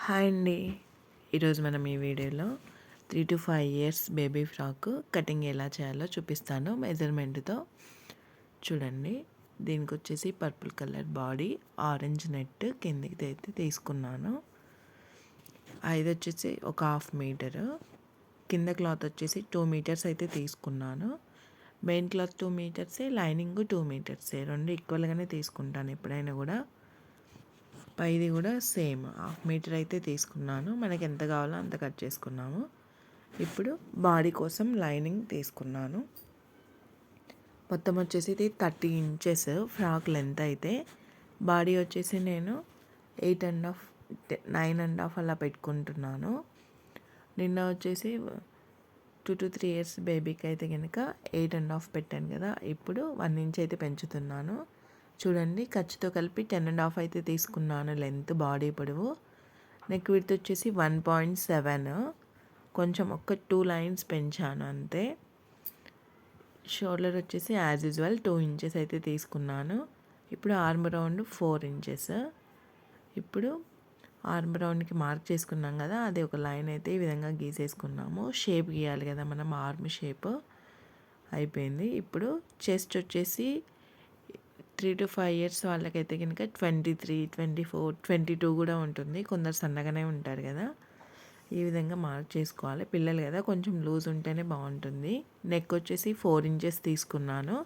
Hi అండి. ఈరోజు మనం ఈ వీడియోలో 3 to 5 years baby frock cutting ఎలా చేయాలో చూపిస్తాను మెజర్మెంట్తో. చూడండి, దీనికి వచ్చేసి purple colour body, orange net కిందికి అయితే తీసుకున్నాను. ఇది వచ్చేసి ఒక 1/2 మీటరు, కింద క్లాత్ వచ్చేసి 2 మీటర్స్ అయితే తీసుకున్నాను. మెయిన్ క్లాత్ 2 మీటర్సే, లైనింగ్ 2 మీటర్సే, రెండు ఈక్వల్గానే తీసుకుంటాను ఎప్పుడైనా కూడా. పైది కూడా సేమ్ 1/2 మీటర్ అయితే తీసుకున్నాను. మనకి ఎంత కావాలో అంత కట్ చేసుకున్నాము. ఇప్పుడు బాడీ కోసం లైనింగ్ తీసుకున్నాను. మొత్తం వచ్చేసి ఇది 30 ఇంచెస్ ఫ్రాక్ లెంత్ అయితే, బాడీ వచ్చేసి నేను 8.5 9.5 అలా పెట్టుకుంటున్నాను. నిన్న వచ్చేసి 2 to 3 ఇయర్స్ బేబీకి అయితే కనుక 8.5 పెట్టాను కదా, ఇప్పుడు 1 ఇంచ్ అయితే పెంచుతున్నాను. చూడండి, ఖర్చుతో కలిపి 10.5 అయితే తీసుకున్నాను లెంత్ బాడీ పొడవు. నెక్ విడ్త్ వచ్చేసి 1.7, కొంచెం ఒక 2 లైన్స్ పెంచాను అంతే. షోల్డర్ వచ్చేసి యాజ్ యూజువల్ 2 ఇంచెస్ అయితే తీసుకున్నాను. ఇప్పుడు ఆర్మ్ రౌండ్ 4 ఇంచెస్. ఇప్పుడు ఆర్మ్ రౌండ్కి మార్క్ చేసుకున్నాం కదా, అది ఒక లైన్ అయితే ఈ విధంగా గీసేసుకున్నాము. షేప్ గీయాలి కదా మనం, ఆర్మ్ షేప్ అయిపోయింది. ఇప్పుడు చెస్ట్ వచ్చేసి 3 to 5 ఇయర్స్ వాళ్ళకైతే కనుక 23, 24, 22 కూడా ఉంటుంది. కొందరు సన్నగానే ఉంటారు కదా. ఈ విధంగా మార్క్ చేసుకోవాలి. పిల్లలు కదా, కొంచెం లూజ్ ఉంటేనే బాగుంటుంది. నెక్ వచ్చేసి 4 ఇంచెస్ తీసుకున్నాను.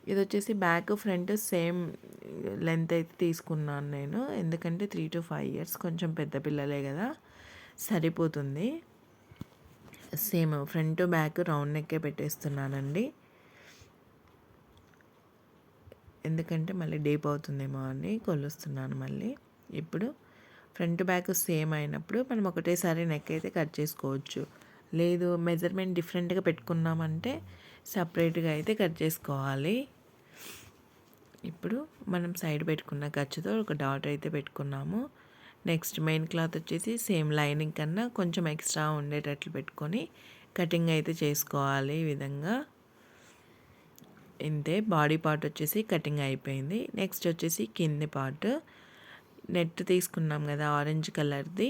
ఇది వచ్చేసి బ్యాక్ ఫ్రంట్ సేమ్ లెంత్ అయితే తీసుకున్నాను నేను, ఎందుకంటే 3 to 5 ఇయర్స్ కొంచెం పెద్ద పిల్లలే కదా, సరిపోతుంది. సేమ్ ఫ్రంట్ బ్యాక్ రౌండ్ నెక్కే పెట్టేస్తున్నానండి, ఎందుకంటే మళ్ళీ డీప్ అవుతుందేమో అని కొలుస్తున్నాను మళ్ళీ. ఇప్పుడు ఫ్రంట్ బ్యాక్ సేమ్ అయినప్పుడు మనం ఒకటేసారి నెక్ అయితే కట్ చేసుకోవచ్చు. లేదు మెజర్మెంట్ డిఫరెంట్గా పెట్టుకున్నామంటే సపరేట్గా అయితే కట్ చేసుకోవాలి. ఇప్పుడు మనం సైడ్ పెట్టుకున్న ఖర్చుతో ఒక డాట్ అయితే పెట్టుకున్నాము. నెక్స్ట్ మెయిన్ క్లాత్ వచ్చేసి సేమ్ లైనింగ్ కన్నా కొంచెం ఎక్స్ట్రా ఉండేటట్లు పెట్టుకొని కటింగ్ అయితే చేసుకోవాలి. ఈ విధంగా ఇంతే. బాడీ పార్ట్ వచ్చేసి కటింగ్ అయిపోయింది. నెక్స్ట్ వచ్చేసి కింది పార్ట్, నెట్ తీసుకున్నాం కదా ఆరెంజ్ కలర్ది,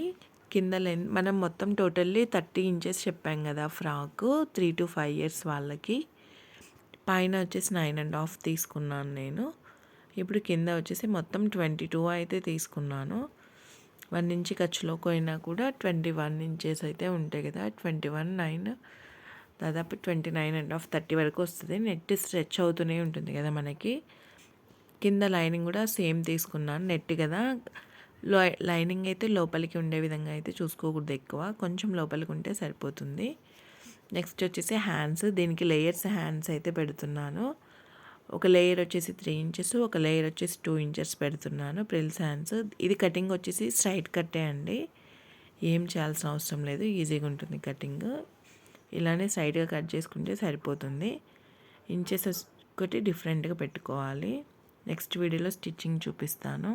కింద మనం మొత్తం టోటల్లీ 30 ఇంచెస్ చెప్పాం కదా ఫ్రాక్ 3 to 5 ఇయర్స్ వాళ్ళకి. పైన వచ్చేసి 9.5 తీసుకున్నాను నేను. ఇప్పుడు కింద వచ్చేసి మొత్తం 22 అయితే తీసుకున్నాను. 1 ఇంచ్ ఖర్చులో పోయినా కూడా 21 ఇంచెస్ అయితే ఉంటాయి కదా, 21, 9 దాదాపు 29.5, 30 వరకు వస్తుంది. నెట్ స్ట్రెచ్ అవుతూనే ఉంటుంది కదా మనకి. కింద లైనింగ్ కూడా సేమ్ తీసుకున్నాను. నెట్ కదా, లైనింగ్ అయితే లోపలికి ఉండే విధంగా అయితే చూసుకోకూడదు, ఎక్కువ కొంచెం లోపలికి ఉంటే సరిపోతుంది. నెక్స్ట్ వచ్చేసి హ్యాండ్స్, దీనికి లేయర్స్ హ్యాండ్స్ అయితే పెడుతున్నాను. ఒక లేయర్ వచ్చేసి 3 ఇంచెస్, ఒక లేయర్ వచ్చేసి 2 ఇంచెస్ పెడుతున్నాను ప్రిల్స్ హ్యాండ్స్. ఇది కటింగ్ వచ్చేసి స్ట్రైట్ కట్టే అండి, ఏం చేయాల్సిన అవసరం లేదు, ఈజీగా ఉంటుంది కటింగ్. ఇలానే సైడ్గా కట్ చేసుకుంటే సరిపోతుంది. ఇంచెస్ ఒకటి డిఫరెంట్గా పెట్టుకోవాలి. నెక్స్ట్ వీడియోలో స్టిచ్చింగ్ చూపిస్తాను.